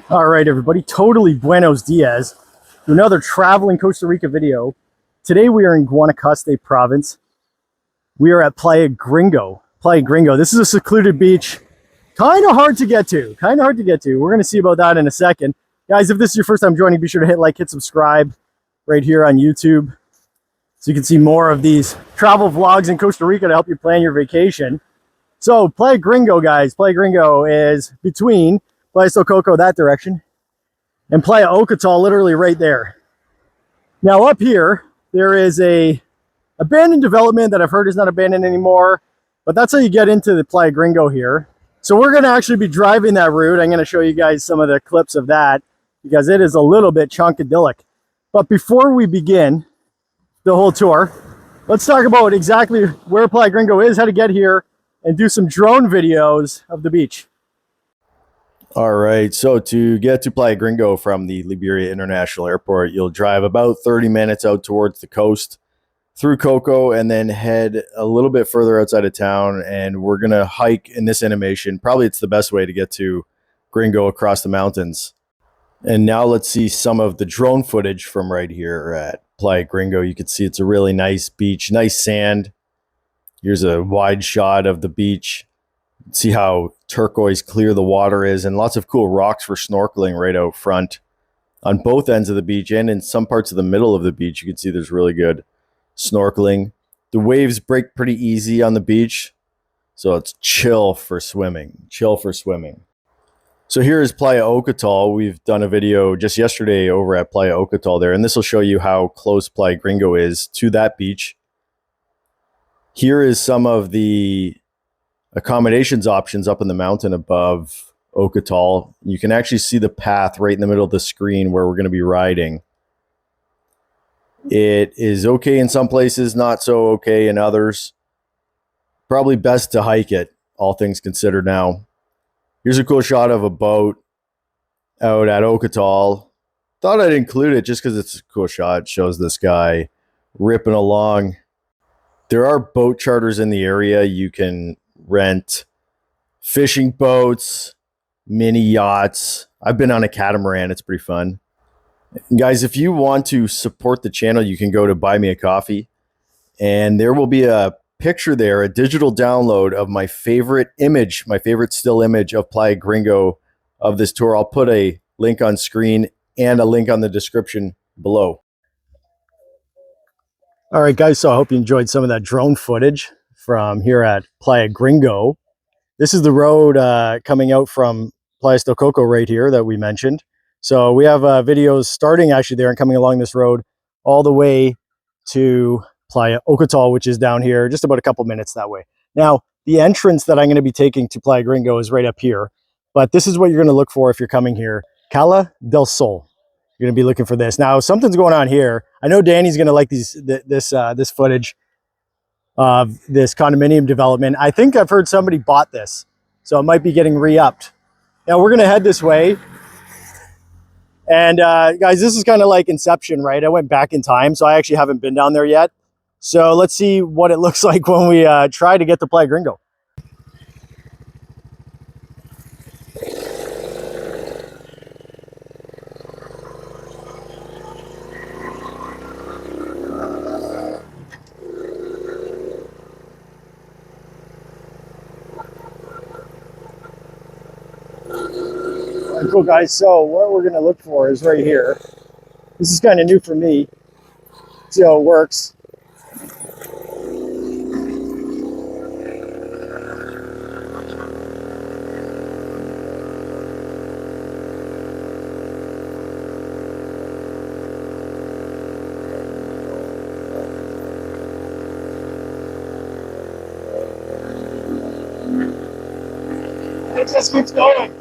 All right, everybody, totally buenos dias to another traveling Costa Rica video. Today we are in Guanacaste province. We are at Playa Gringo. Playa Gringo. This is a secluded beach, kind of hard to get to. We're going to see about that in a second. Guys, if this is your first time joining, be sure to hit like, hit subscribe right here on YouTube so you can see more of these travel vlogs in Costa Rica to help you plan your vacation. So Playa Gringo, guys. Playa Gringo is between Playas del Coco, that direction, and Playa Ocotal, literally right there. Now up here, there is a abandoned development that I've heard is not abandoned anymore, but that's how you get into the Playa Gringo here. So we're gonna actually be driving that route. I'm gonna show you guys some of the clips of that because it is a little bit chunkadillic. But before we begin the whole tour, let's talk about exactly where Playa Gringo is, how to get here, and do some drone videos of the beach. All right, so to get to Playa Gringo from the Liberia International Airport, you'll drive about 30 minutes out towards the coast through Coco and then head a little bit further outside of town, and we're going to hike in this animation. Probably it's the best way to get to Gringo across the mountains. And now let's see some of the drone footage from right here at Playa Gringo. You can see it's a really nice beach, nice sand. Here's a wide shot of the beach. See how turquoise clear the water is, and lots of cool rocks for snorkeling right out front on both ends of the beach, and in some parts of the middle of the beach you can see there's really good snorkeling. The waves break pretty easy on the beach, so it's chill for swimming. So here is Playa Ocotal. We've done a video just yesterday over at Playa Ocotal there, and this will show you how close Playa Gringo is to that beach. Here is some of the accommodations options up in the mountain above Ocotal. You can actually see the path right in the middle of the screen where we're going to be riding. It is okay in some places, not so okay in others. Probably best to hike it, all things considered now. Here's a cool shot of a boat out at Ocotal. Thought I'd include it just because it's a cool shot. It shows this guy ripping along. There are boat charters in the area. You can rent fishing boats, mini yachts. I've been on a catamaran. It's pretty fun. Guys, if you want to support the channel, you can go to Buy Me a Coffee, and there will be a picture there, a digital download of my favorite image, my favorite still image of Playa Gringo of this tour. I'll put a link on screen and a link on the description below. All right, guys, so I hope you enjoyed some of that drone footage from here at Playa Gringo. This is the road coming out from Playas del Coco right here that we mentioned. So we have videos starting actually there and coming along this road all the way to Playa Ocotal, which is down here, just about a couple minutes that way. Now, the entrance that I'm going to be taking to Playa Gringo is right up here, but this is what you're going to look for if you're coming here. Cala del Sol. You're going to be looking for this. Now, something's going on here. I know Danny's going to like this footage of this condominium development. I think I've heard somebody bought this, so it might be getting re-upped. Now we're gonna head this way. And guys, this is kind of like Inception, right? I went back in time, so I actually haven't been down there yet. So let's see what it looks like when we try to get to Playa Gringo. Cool, guys, so what we're going to look for is right here. This is kind of new for me. See how it works. It just keeps going.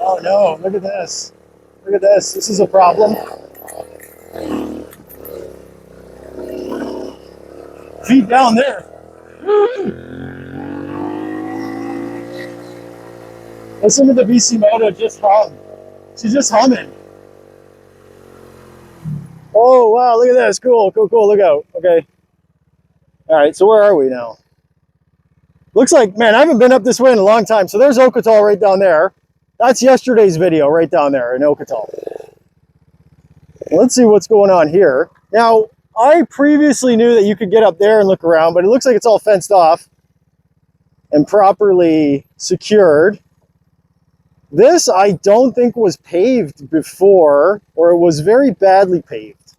Oh no, look at this. Look at this. This is a problem. Feet down there. Listen to the BC moto just hum. She's just humming. Oh, wow, look at this. Cool, cool, cool. Look out. Okay. All right, so where are we now? Looks like, man, I haven't been up this way in a long time. So there's Ocotal right down there. That's yesterday's video right down there in Ocotal. Let's see what's going on here. Now, I previously knew that you could get up there and look around, but it looks like it's all fenced off and properly secured. This, I don't think was paved before, or it was very badly paved.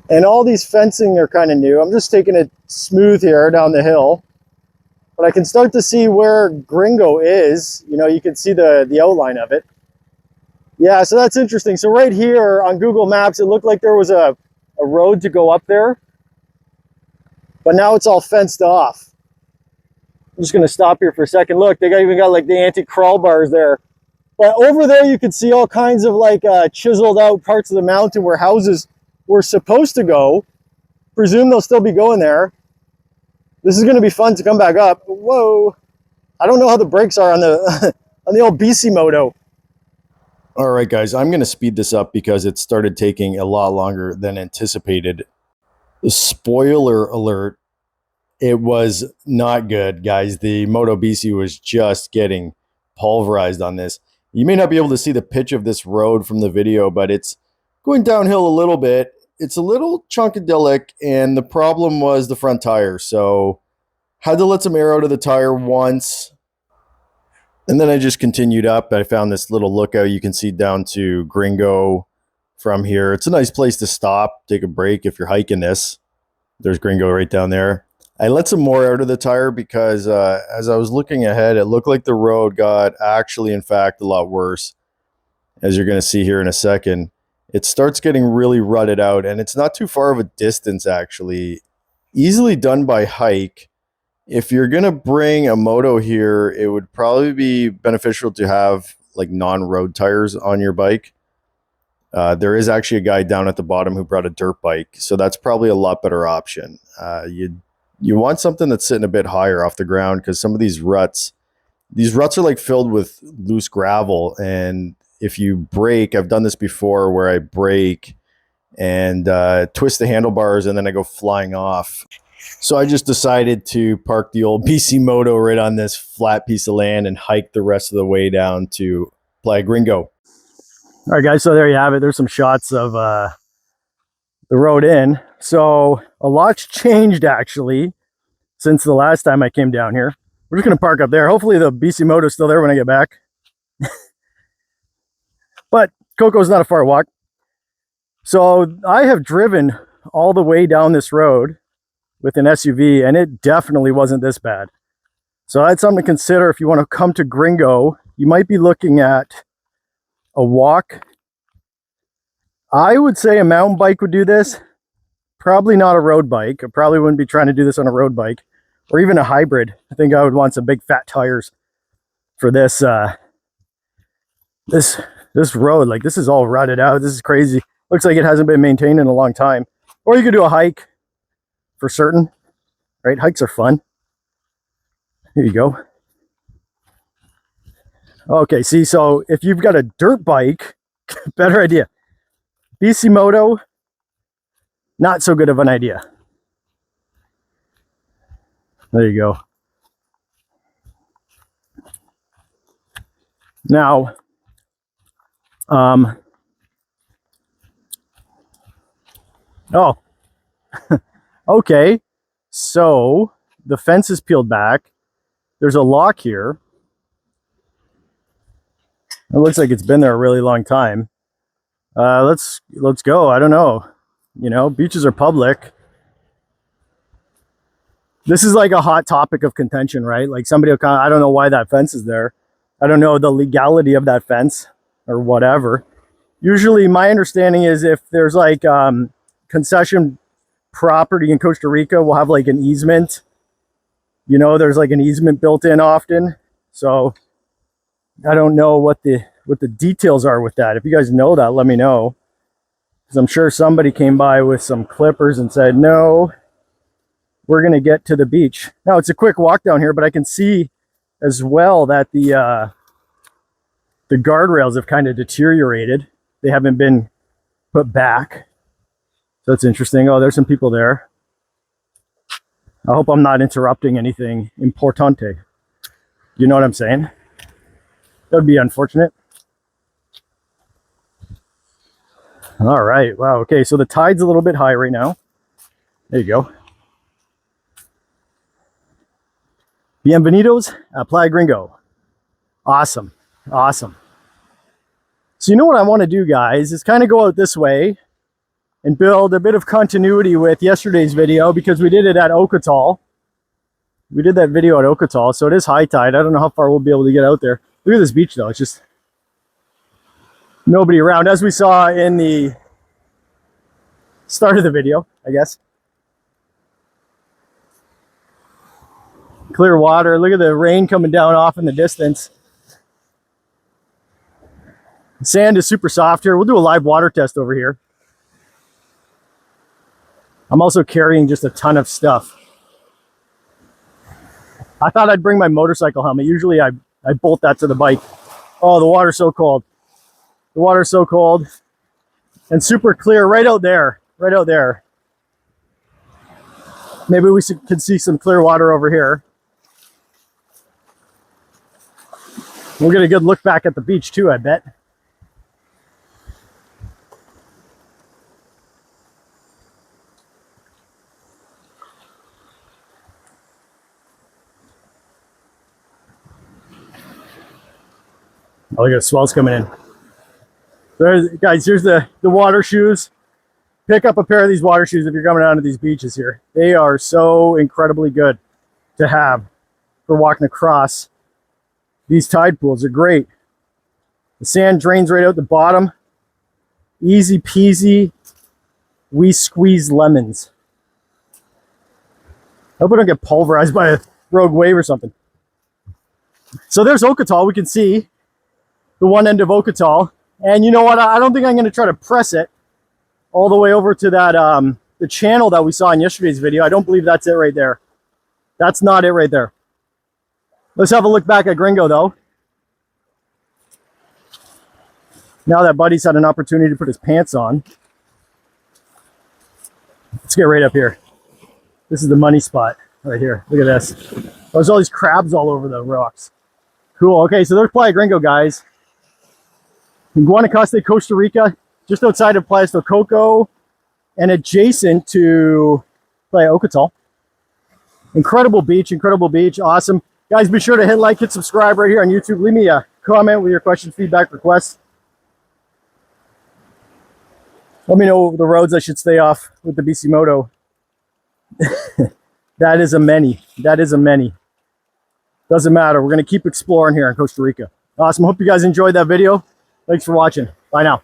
And all these fencing are kind of new. I'm just taking it smooth here down the hill. But I can start to see where Gringo is. You know, you can see the outline of it. Yeah, so that's interesting. So right here on Google Maps, it looked like there was a road to go up there. But now it's all fenced off. I'm just going to stop here for a second. Look, they even got like the anti-crawl bars there. But over there, you can see all kinds of like chiseled out parts of the mountain where houses were supposed to go. Presume they'll still be going there. This is going to be fun to come back up. Whoa. I don't know how the brakes are on the on the old BC Moto. All right, guys, I'm going to speed this up because it started taking a lot longer than anticipated. Spoiler alert. It was not good, guys. The Moto BC was just getting pulverized on this. You may not be able to see the pitch of this road from the video, but it's going downhill a little bit. It's a little chunkadelic, and the problem was the front tire. So had to let some air out of the tire once. And then I just continued up. I found this little lookout. You can see down to Gringo from here. It's a nice place to stop, take a break if you're hiking this. There's Gringo right down there. I let some more out of the tire because as I was looking ahead, it looked like the road got actually, in fact, a lot worse. As you're going to see here in a second, it starts getting really rutted out, and it's not too far of a distance, actually. Easily done by hike. If you're going to bring a moto here, it would probably be beneficial to have like non-road tires on your bike. There is actually a guy down at the bottom who brought a dirt bike, so that's probably a lot better option. You want something that's sitting a bit higher off the ground because some of these ruts are like filled with loose gravel. And if you brake, I've done this before where I brake and twist the handlebars and then I go flying off. So I just decided to park the old BC Moto right on this flat piece of land and hike the rest of the way down to Playa Gringo. All right, guys, so there you have it. There's some shots of the road in. So a lot's changed actually since the last time I came down here. We're just going to park up there. Hopefully the BC Moto is still there when I get back. But Coco's not a far walk. So I have driven all the way down this road with an SUV, and it definitely wasn't this bad. So that's something to consider if you want to come to Gringo. You might be looking at a walk. I would say a mountain bike would do this. Probably not a road bike. I probably wouldn't be trying to do this on a road bike or even a hybrid. I think I would want some big fat tires for this this road. Like, this is all rutted out. This is crazy. Looks like it hasn't been maintained in a long time. Or you could do a hike for certain, right? Hikes are fun. Here you go. Okay, see, so if you've got a dirt bike, better idea. BC Moto, not so good of an idea. There you go. Now, oh, okay. So the fence is peeled back. There's a lock here. It looks like it's been there a really long time. Let's go. I don't know. You know, beaches are public. This is like a hot topic of contention, right? Like somebody will I don't know why that fence is there. I don't know the legality of that fence or whatever. Usually my understanding is if there's like concession property in Costa Rica, we'll have like an easement. You know, there's like an easement built in often. So I don't know what the details are with that. If you guys know that, let me know. Because I'm sure somebody came by with some clippers and said, no, we're going to get to the beach. Now, it's a quick walk down here, but I can see as well that the guardrails have kind of deteriorated. They haven't been put back. So that's interesting. Oh, there's some people there. I hope I'm not interrupting anything importante. You know what I'm saying? That would be unfortunate. All right. Wow. Okay. So the tide's a little bit high right now. There you go. Bienvenidos a Playa Gringo. Awesome. Awesome. So you know what I want to do, guys, is kind of go out this way and build a bit of continuity with yesterday's video, because we did it at Ocotal. We did that video at Ocotal, so it is high tide. I don't know how far we'll be able to get out there. Look at this beach, though. It's just nobody around, as we saw in the start of the video, I guess. Clear water. Look at the rain coming down off in the distance. The sand is super soft here. We'll do a live water test over here. I'm also carrying just a ton of stuff. I thought I'd bring my motorcycle helmet. Usually I bolt that to the bike. Oh, the water's so cold. The water's so cold. And super clear right out there. Right out there. Maybe we can see some clear water over here. We'll get a good look back at the beach too, I bet. Oh, look at the swells coming in. There's, guys, here's the water shoes. Pick up a pair of these water shoes if you're coming down to these beaches here. They are so incredibly good to have for walking across these tide pools. Are great. The sand drains right out the bottom. Easy peasy. We squeeze lemons. I hope I don't get pulverized by a rogue wave or something. So there's Ocotal. We can see the one end of Ocotal. And you know what? I don't think I'm going to try to press it all the way over to that the channel that we saw in yesterday's video. I don't believe that's it right there. That's not it right there. Let's have a look back at Gringo, though. Now that Buddy's had an opportunity to put his pants on. Let's get right up here. This is the money spot right here. Look at this. There's all these crabs all over the rocks. Cool. Okay, so there's Playa Gringo, guys. In Guanacaste, Costa Rica, just outside of Playas del Coco and adjacent to Playa Ocotal. Incredible beach, awesome. Guys, be sure to hit like, hit subscribe right here on YouTube. Leave me a comment with your questions, feedback, requests. Let me know the roads I should stay off with the BC Moto. That is a many. That is a many. Doesn't matter. We're going to keep exploring here in Costa Rica. Awesome. Hope you guys enjoyed that video. Thanks for watching. Bye now.